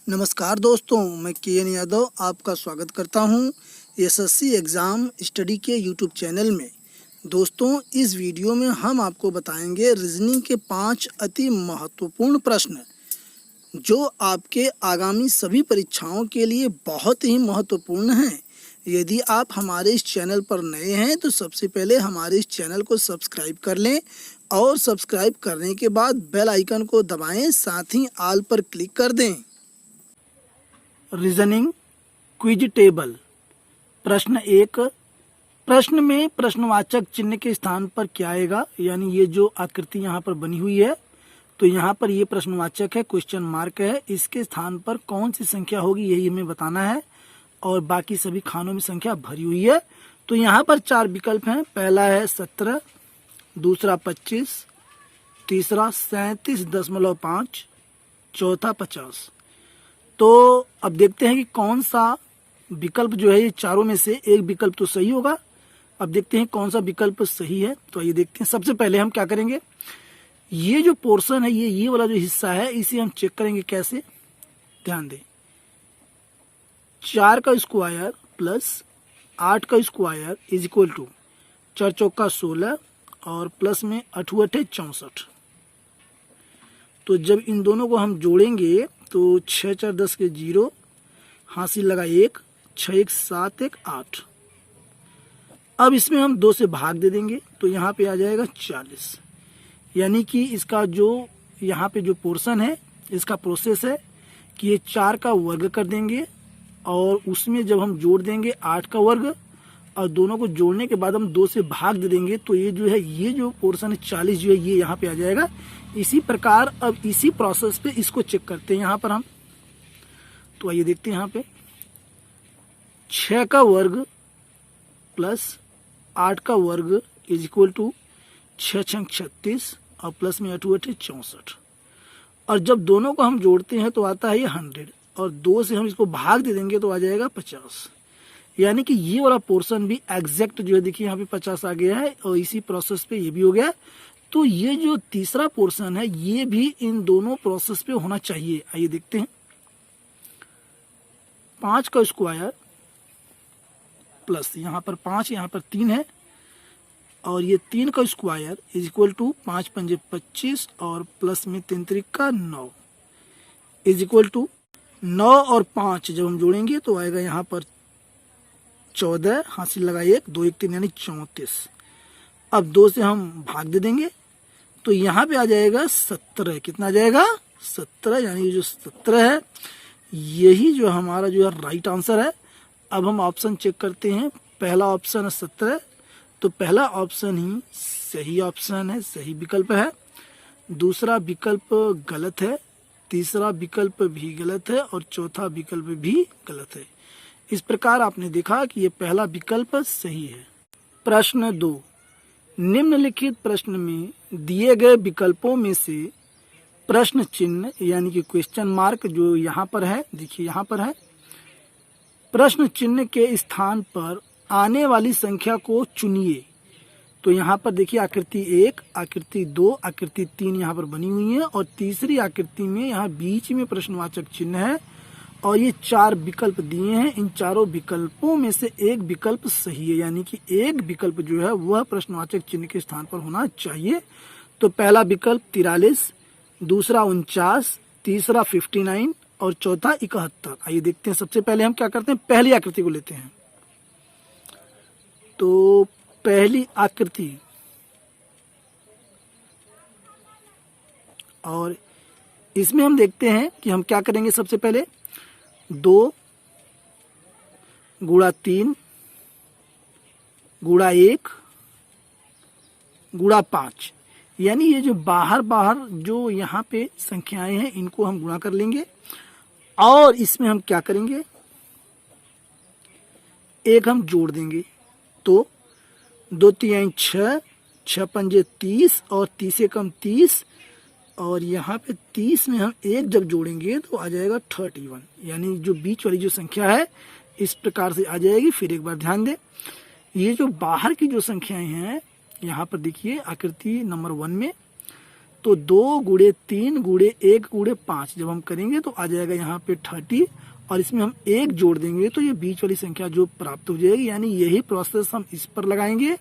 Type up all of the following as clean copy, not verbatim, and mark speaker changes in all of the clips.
Speaker 1: नमस्कार दोस्तों, मैं के.एन. यादव आपका स्वागत करता हूं एसएससी एग्ज़ाम स्टडी के यूट्यूब चैनल में। दोस्तों, इस वीडियो में हम आपको बताएंगे रीजनिंग के 5 अति महत्वपूर्ण प्रश्न जो आपके आगामी सभी परीक्षाओं के लिए बहुत ही महत्वपूर्ण हैं। यदि आप हमारे इस चैनल पर नए हैं तो सबसे पहले हमारे इस चैनल को सब्सक्राइब कर लें और सब्सक्राइब करने के बाद बेल आइकन को दबाएं, साथ ही ऑल पर क्लिक कर दें। Reasoning quiz table. प्रश्न 1, प्रश्न में प्रश्नवाचक चिन्ह के स्थान पर क्या आएगा, यानी ये जो आकृति यहाँ पर बनी हुई है तो यहाँ पर ये प्रश्नवाचक है, क्वेश्चन मार्क है, इसके स्थान पर कौन सी संख्या होगी यही हमें बताना है और बाकी सभी खानों में संख्या भरी हुई है। तो यहाँ पर 4 विकल्प हैं। पहला है 17, दूसरा 25, तीसरा 37.5, चौथा 50। तो अब देखते हैं कि कौन सा विकल्प जो है ये चारों में से एक विकल्प तो सही होगा। अब देखते हैं कौन सा विकल्प सही है। तो ये देखते हैं। सबसे पहले हम क्या करेंगे, ये जो पोर्शन है ये वाला जो हिस्सा है इसे हम चेक करेंगे। कैसे, ध्यान दें। 4 का स्क्वायर प्लस 8 का स्क्वायर इज इक्वल टू 4 चौका 16 और प्लस में 8 8 64। तो जब इन दोनों को हम जोड़ेंगे तो 6 4 10 के 0, हासिल लगा 1, 6 1 7 1 8। अब इसमें हम 2 से भाग दे देंगे तो यहाँ पे आ जाएगा 40। यानी कि इसका जो यहाँ पे जो पोर्शन है इसका प्रोसेस है कि ये 4 का वर्ग कर देंगे और उसमें जब हम जोड़ देंगे 8 का वर्ग और दोनों को जोड़ने के बाद हम 2 से भाग दे देंगे तो ये जो है ये जो पोर्शन है 40 जो है ये यहाँ पे आ जाएगा। इसी प्रकार अब इसी प्रोसेस पे इसको चेक करते हैं यहाँ पर हम। तो आइए देखते हैं यहाँ पे 6 का वर्ग प्लस 8 का वर्ग इज इक्वल टू 6 6 36 और प्लस में 8 8 64। और जब दोनों को हम जोड़ते हैं तो आता है ये 100 और 2 से हम इसको भाग दे देंगे तो आ जाएगा 50। यानी कि ये वाला पोर्शन भी एग्जैक्ट जो है देखिए यहाँ पे 50 आ गया है और इसी प्रोसेस पे ये भी हो गया। तो ये जो तीसरा पोर्शन है ये भी इन दोनों प्रोसेस पे होना चाहिए। आइए देखते हैं। 5 का स्क्वायर प्लस यहाँ पर 5 यहाँ पर 3 है और ये 3 का स्क्वायर इज इक्वल टू 5 5 25 और प्लस में 3 3 का 9 इज इक्वल टू 9 और 5 जब हम जोड़ेंगे तो आएगा यहाँ पर 14, हासिल लगा 1, 2 1 3 यानी 34। अब 2 से हम भाग दे देंगे तो यहाँ पे आ जाएगा 17। कितना आ जाएगा? 17। यानी जो 17 है यही जो हमारा जो है राइट आंसर है। अब हम ऑप्शन चेक करते हैं। पहला ऑप्शन है 17, तो पहला ऑप्शन ही सही ऑप्शन है, सही विकल्प है। दूसरा विकल्प गलत है, तीसरा विकल्प भी गलत है और चौथा विकल्प भी गलत है। इस प्रकार आपने देखा कि ये पहला विकल्प सही है। प्रश्न 2, निम्नलिखित प्रश्न में दिए गए विकल्पों में से प्रश्न चिन्ह यानी कि क्वेश्चन मार्क जो यहाँ पर है, देखिए यहाँ पर है, प्रश्न चिन्ह के स्थान पर आने वाली संख्या को चुनिए। तो यहाँ पर देखिए आकृति 1, आकृति 2, आकृति 3 यहाँ पर बनी हुई है और तीसरी आकृति में यहाँ बीच में प्रश्नवाचक चिन्ह है और ये 4 विकल्प दिए हैं। इन चारों विकल्पों में से एक विकल्प सही है, यानी कि एक विकल्प जो है वह प्रश्नवाचक चिन्ह के स्थान पर होना चाहिए। तो पहला विकल्प 43, दूसरा 49, तीसरा 59 और चौथा 71। आइए देखते हैं। सबसे पहले हम क्या करते हैं, पहली आकृति को लेते हैं। तो पहली आकृति और इसमें हम देखते हैं कि हम क्या करेंगे। सबसे पहले 2 गुणा 3 गुणा 1 गुणा 5, यानी ये जो बाहर जो यहाँ पे संख्याएं हैं इनको हम गुणा कर लेंगे और इसमें हम क्या करेंगे, एक हम जोड़ देंगे। तो 2 3 6, 6 5 30 और 30 कम 30 और यहाँ पे 30 में हम एक जब जोड़ेंगे तो आ जाएगा 31। यानी जो बीच वाली जो संख्या है इस प्रकार से आ जाएगी। फिर एक बार ध्यान दें, ये जो बाहर की जो संख्याएं हैं यहाँ पर देखिए आकृति नंबर 1 में, तो 2 गुणे 3 गुणे 1 गुणे 5 जब हम करेंगे तो आ जाएगा यहाँ पे 30, और इसमें हम 1 जोड़ देंगे तो ये बीच वाली संख्या जो प्राप्त हो जाएगी। यानी यही प्रोसेस हम इस पर लगाएंगे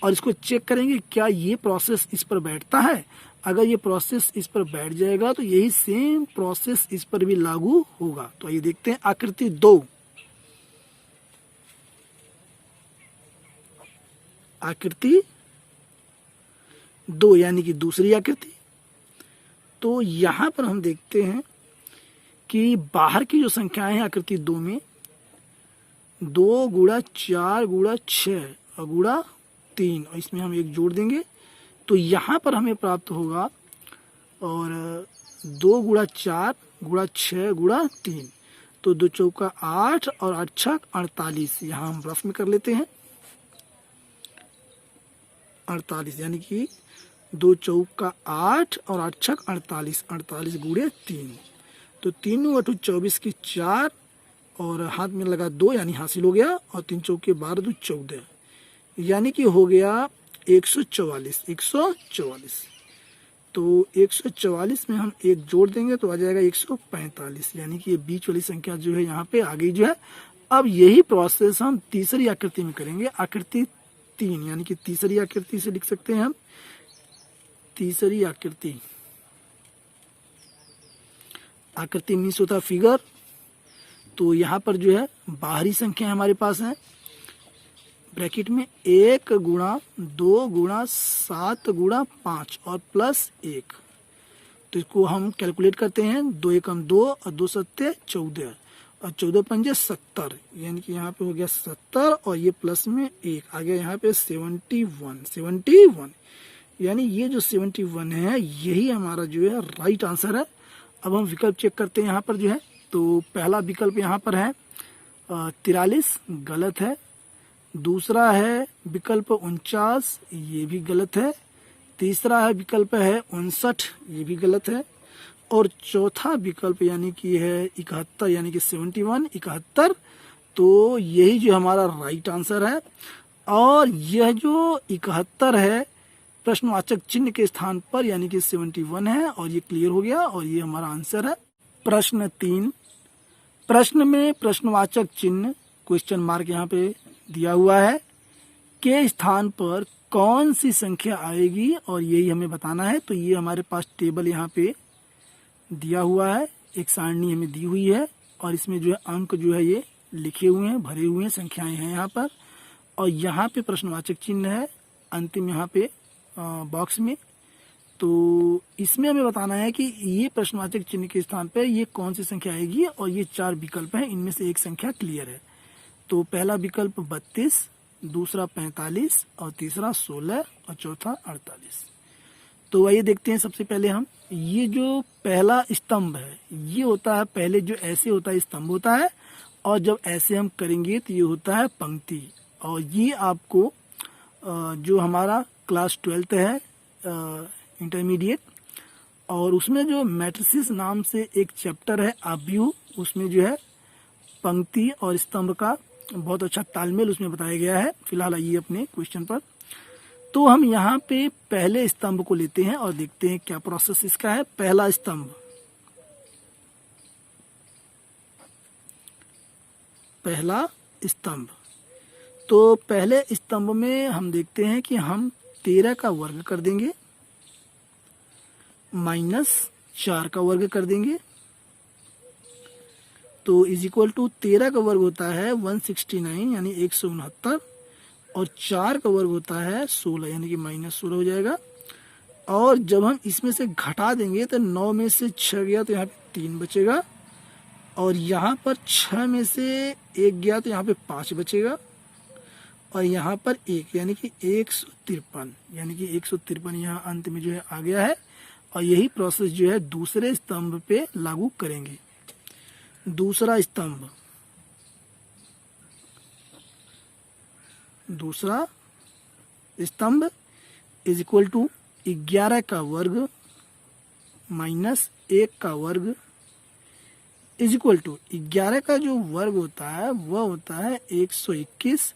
Speaker 1: और इसको चेक करेंगे क्या ये प्रोसेस इस पर बैठता है। अगर ये प्रोसेस इस पर बैठ जाएगा तो यही सेम प्रोसेस इस पर भी लागू होगा। तो ये देखते हैं आकृति 2। आकृति 2 यानी कि दूसरी आकृति। तो यहां पर हम देखते हैं कि बाहर की जो संख्याएं हैं आकृति 2 में 2 गुणा 4 गुणा 6 और गुणा 3, और इसमें हम 1 जोड़ देंगे तो यहाँ पर हमें प्राप्त होगा, और 2 गुणा 4 गुणा 6 गुणा 3, तो 2 चौका 8 और 8 छक 48। यहाँ हम रफ में कर लेते हैं 48, यानी कि 2 चौका 8 और 8 छक 48, 48 गुणे 3, तो 3 × 24 की 4 और हाथ में लगा 2 यानी हासिल हो गया, और 3 चौके 12 2 14, यानी कि हो गया 144। 144, तो 144 में हम 1 जोड़ देंगे तो आ जाएगा 145, यानी कि ये बीच वाली संख्या जो है यहाँ पे आ गई जो है। अब यही प्रोसेस हम तीसरी आकृति में करेंगे, आकृति 3, यानी कि तीसरी आकृति से लिख सकते हैं हम तीसरी आकृति। आकृति मीन्स होता है फिगर। तो यहाँ पर जो है बाहरी संख्या हमारे पास है ब्रैकेट में 1 गुणा 2 गुणा 7 गुणा 5 और प्लस 1। तो इसको हम कैलकुलेट करते हैं, 2 एकम 2 और 2 सत्ते 14 और 14 पंजे 70, यानी कि यहाँ पे हो गया 70 और ये प्लस में 1 आ गया यहाँ पे 71, यानी ये जो 71 है यही हमारा जो है राइट आंसर है। अब हम विकल्प चेक करते हैं यहाँ पर जो है। तो पहला विकल्प यहाँ पर है 43, गलत है। दूसरा है विकल्प 49, ये भी गलत है। तीसरा है विकल्प है 59, ये भी गलत है। और चौथा विकल्प यानी कि है 71, यानी कि 71, 71, तो यही जो हमारा राइट आंसर है। और यह जो 71 है प्रश्नवाचक चिन्ह के स्थान पर यानी कि 71 है, और ये क्लियर हो गया और ये हमारा आंसर है। प्रश्न 3, प्रश्न में प्रश्नवाचक चिन्ह क्वेश्चन मार्क यहाँ पे दिया हुआ है के स्थान पर कौन सी संख्या आएगी और यही हमें बताना है। तो ये हमारे पास टेबल यहाँ पे दिया हुआ है, एक सारणी हमें दी हुई है और इसमें जो है अंक जो है ये लिखे हुए हैं, भरे हुए हैं, संख्याएं हैं यहाँ पर, और यहाँ पे प्रश्नवाचक चिन्ह है अंतिम यहाँ पे बॉक्स में। तो इसमें हमें बताना है कि ये प्रश्नवाचक चिन्ह के स्थान पे ये कौन सी संख्या आएगी, और ये 4 विकल्प हैं, इनमें से एक संख्या क्लियर है। तो पहला विकल्प 32, दूसरा 45 और तीसरा 16 और चौथा 48। तो आइए देखते हैं। सबसे पहले हम ये जो पहला स्तंभ है ये होता है, पहले जो ऐसे होता है स्तंभ होता है, और जब ऐसे हम करेंगे तो ये होता है पंक्ति। और ये आपको जो हमारा क्लास 12th है इंटरमीडिएट, और उसमें जो मैट्रिसेस नाम से एक चैप्टर है अव्यू, उसमें जो है पंक्ति और स्तंभ का बहुत अच्छा तालमेल उसमें बताया गया है। फिलहाल आइए अपने क्वेश्चन पर। तो हम यहाँ पे पहले स्तंभ को लेते हैं और देखते हैं क्या प्रोसेस इसका है। पहला स्तंभ, पहला स्तंभ, तो पहले स्तंभ में हम देखते हैं कि हम 13 का वर्ग कर देंगे माइनस 4 का वर्ग कर देंगे, तो इज इक्वल टू 13 का वर्ग होता है 169 यानी 169, और 4 का वर्ग होता है 16 यानी कि माइनस 16 हो जाएगा। और जब हम इसमें से घटा देंगे तो 9 में से 6 गया तो यहाँ पे 3 बचेगा, और यहाँ पर 6 में से 1 गया तो यहाँ पे 5 बचेगा, और यहाँ पर 1 यानी कि 153, यानी कि 153 यहाँ अंत में जो है आ गया है। और यही प्रोसेस जो है दूसरे स्तंभ पे लागू करेंगे। दूसरा स्तंभ, दूसरा स्तंभ इज इक्वल टू 11 का वर्ग माइनस 1 का वर्ग इज इक्वल टू 11 का जो वर्ग होता है वह होता है 121,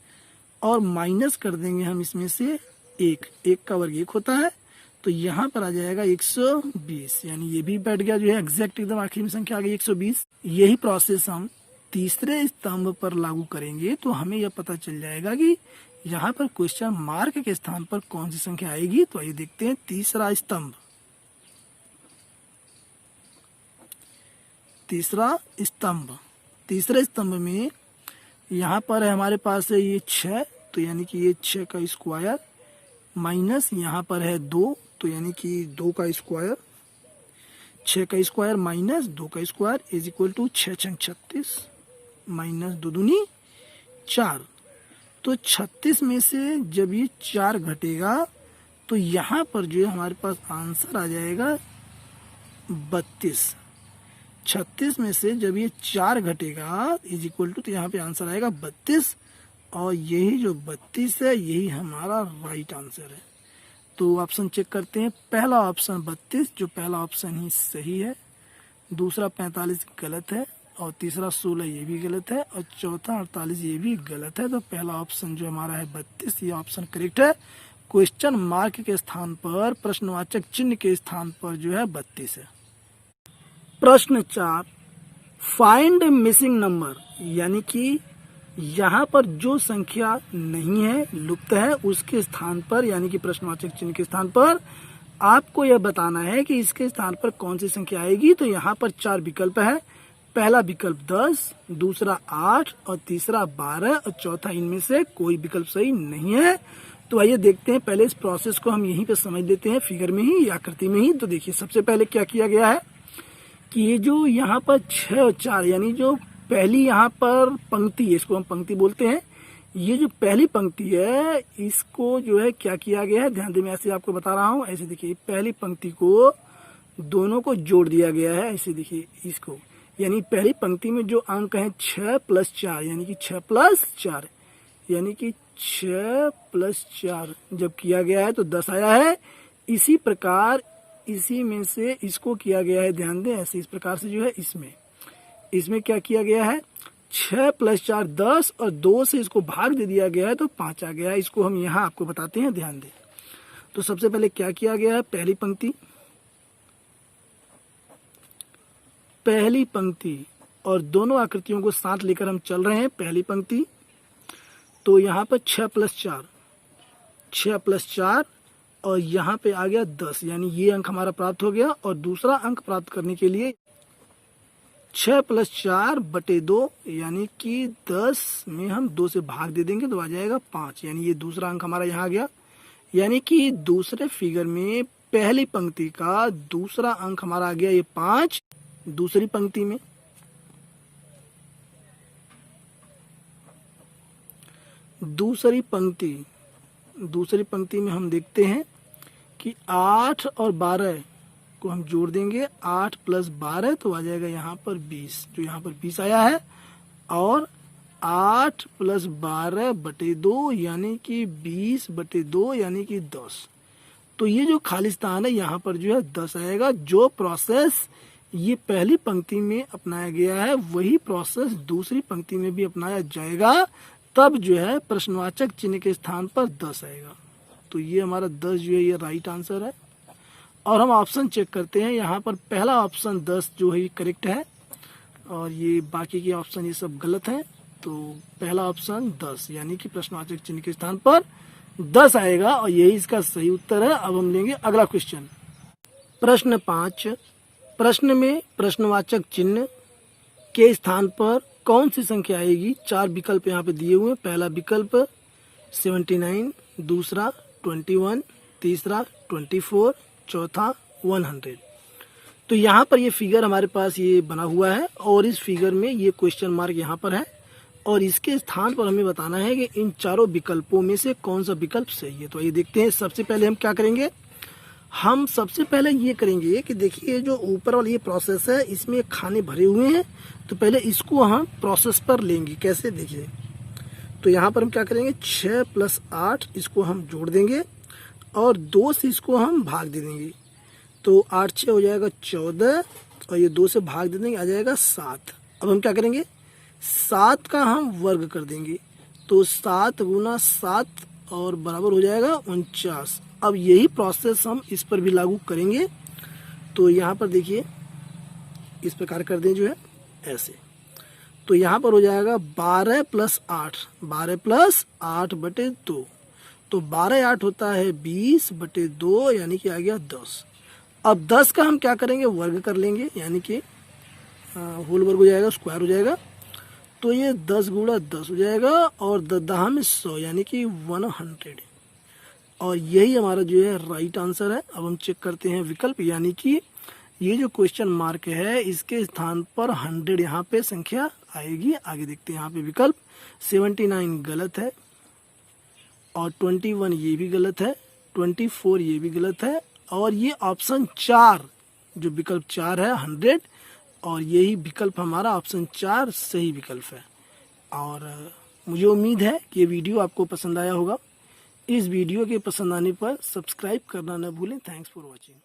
Speaker 1: और माइनस कर देंगे हम इसमें से 1 का वर्ग 1 होता है, तो यहाँ पर आ जाएगा 120, यानी ये भी बैठ गया जो है एग्जैक्ट एकदम आखिरी में संख्या आ गई 120। यही प्रोसेस हम तीसरे स्तंभ पर लागू करेंगे तो हमें यह पता चल जाएगा कि यहाँ पर क्वेश्चन मार्क के स्थान पर कौन सी संख्या आएगी। तो आइए देखते हैं तीसरा स्तंभ। तीसरे स्तंभ में यहाँ पर है हमारे पास है ये 6, तो यानी कि ये 6 का स्क्वायर माइनस यहाँ पर है 2, तो यानी कि 2 का स्क्वायर, 6 का स्क्वायर माइनस 2 का स्क्वायर इज इक्वल टू 6 छंग 36 माइनस 2 दूनी 4। तो 36 में से जब ये 4 घटेगा तो यहाँ पर जो है हमारे पास आंसर आ जाएगा 32। 36 में से जब ये 4 घटेगा इज इक्वल टू, तो यहाँ पे आंसर आएगा 32, और यही जो 32 है यही हमारा राइट आंसर है। तो ऑप्शन चेक करते हैं। पहला ऑप्शन 32, जो पहला ऑप्शन ही सही है, दूसरा 45 गलत है, और तीसरा 16 ये भी गलत है, और चौथा 48 ये भी गलत है। तो पहला ऑप्शन जो हमारा है 32, ये ऑप्शन करेक्ट है। क्वेश्चन मार्क के स्थान पर, प्रश्नवाचक चिन्ह के स्थान पर जो है 32 है। प्रश्न 4, फाइंड मिसिंग नंबर, यानी कि यहाँ पर जो संख्या नहीं है, लुप्त है, उसके स्थान पर, यानी कि प्रश्नवाचक चिन्ह के स्थान पर आपको यह बताना है कि इसके स्थान पर कौन सी संख्या आएगी। तो यहाँ पर 4 विकल्प है। पहला विकल्प 10, दूसरा 8, और तीसरा 12, और चौथा इनमें से कोई विकल्प सही नहीं है। तो आइए देखते हैं, पहले इस प्रोसेस को हम यहीं पे समझ लेते हैं, फिगर में ही, आकृति में ही। तो देखिए सबसे पहले क्या किया गया है कि ये जो यहाँ पर 6 और 4, यानी जो पहली यहाँ पर पंक्ति है, इसको हम पंक्ति बोलते हैं, ये जो पहली पंक्ति है इसको जो है क्या किया गया है, ध्यान दें, मैं ऐसे आपको बता रहा हूँ। ऐसे देखिए पहली पंक्ति को दोनों को जोड़ दिया गया है, ऐसे देखिए इसको, यानी पहली पंक्ति में जो अंक है 6 + 4, यानी कि 6 + 4, यानी कि 6 + 4 जब किया गया है तो 10 आया है। इसी प्रकार इसी में से इसको किया गया है, ध्यान दें, ऐसे इस प्रकार से जो है इसमें क्या किया गया है, 6 + 4 10, और 2 से इसको भाग दे दिया गया है तो 5 आ गया है। इसको हम यहाँ आपको बताते हैं, ध्यान दें। तो सबसे पहले क्या किया गया है, पहली पंक्ति और दोनों आकृतियों को साथ लेकर हम चल रहे हैं। पहली पंक्ति, तो यहाँ पर 6 + 4, और यहाँ पे आ गया 10, यानी ये अंक हमारा प्राप्त हो गया। और दूसरा अंक प्राप्त करने के लिए 6 + 4 / 2, यानी कि 10 में हम 2 से भाग दे देंगे तो आ जाएगा 5, यानी ये दूसरा अंक हमारा यहाँ आ गया। यानी कि दूसरे फिगर में पहली पंक्ति का दूसरा अंक हमारा आ गया ये 5। दूसरी पंक्ति में हम देखते हैं कि 8 और 12 को हम जोड़ देंगे, 8 + 12 तो आ जाएगा यहाँ पर 20, जो यहाँ पर 20 आया है। और 8 + 12 / 2, यानी कि 20/2, यानी कि 10। तो ये जो खाली स्थान है यहाँ पर जो है 10 आएगा। जो प्रोसेस ये पहली पंक्ति में अपनाया गया है वही प्रोसेस दूसरी पंक्ति में भी अपनाया जाएगा, तब जो है प्रश्नवाचक चिन्ह के स्थान पर 10 आएगा। तो ये हमारा 10 जो है ये राइट आंसर है। और हम ऑप्शन चेक करते हैं, यहाँ पर पहला ऑप्शन 10 जो है करेक्ट है, और ये बाकी के ऑप्शन ये सब गलत हैं। तो पहला ऑप्शन 10, यानी कि प्रश्नवाचक चिन्ह के स्थान पर 10 आएगा, और यही इसका सही उत्तर है। अब हम लेंगे अगला क्वेश्चन। प्रश्न 5, प्रश्न में प्रश्नवाचक चिन्ह के स्थान पर कौन सी संख्या आएगी। 4 विकल्प यहाँ पे दिए हुए हैं। पहला विकल्प 79, दूसरा 21, तीसरा 24, चौथा 100। तो यहाँ पर ये फिगर हमारे पास ये बना हुआ है, और इस फिगर में ये क्वेश्चन मार्क यहाँ पर है, और इसके स्थान पर हमें बताना है कि इन चारों विकल्पों में से कौन सा विकल्प सही है। तो ये देखते हैं। सबसे पहले हम क्या करेंगे, हम सबसे पहले ये करेंगे कि देखिए जो ऊपर वाला ये प्रोसेस है इसमें खाने भरे हुए हैं, तो पहले इसको हम प्रोसेस पर लेंगे। कैसे, देखिए, तो यहाँ पर हम क्या करेंगे, 6 + 8 इसको हम जोड़ देंगे, और 2 से इसको हम भाग दे देंगे। तो 8 6 हो जाएगा 14, और ये 2 से भाग दे देंगे, आ जाएगा 7। अब हम क्या करेंगे, 7 का हम वर्ग कर देंगे, तो 7 × 7 और बराबर हो जाएगा 49। अब यही प्रोसेस हम इस पर भी लागू करेंगे। तो यहाँ पर देखिए इस प्रकार कर दें जो है ऐसे, तो यहाँ पर हो जाएगा 12 + 8, 12 + 8 बटे 2, तो 12 8 होता है 20 बटे 2 यानी कि आ गया 10। अब 10 का हम क्या करेंगे, वर्ग कर लेंगे, यानी कि होल वर्ग हो जाएगा, स्क्वायर हो जाएगा, तो ये 10 गुणा 10 हो जाएगा और 10 में 100 यानी कि 100, और यही हमारा जो है राइट आंसर है। अब हम चेक करते हैं विकल्प, यानी कि ये जो क्वेश्चन मार्क है इसके स्थान पर 100 यहाँ पे संख्या आएगी। आगे देखते हैं यहाँ पे विकल्प 79 गलत है, और 21 ये भी गलत है, 24 ये भी गलत है, और ये ऑप्शन 4 जो विकल्प 4 है 100, और यही विकल्प हमारा ऑप्शन 4 सही विकल्प है। और मुझे उम्मीद है कि ये वीडियो आपको पसंद आया होगा। इस वीडियो के पसंद आने पर सब्सक्राइब करना न भूलें। Thanks for watching.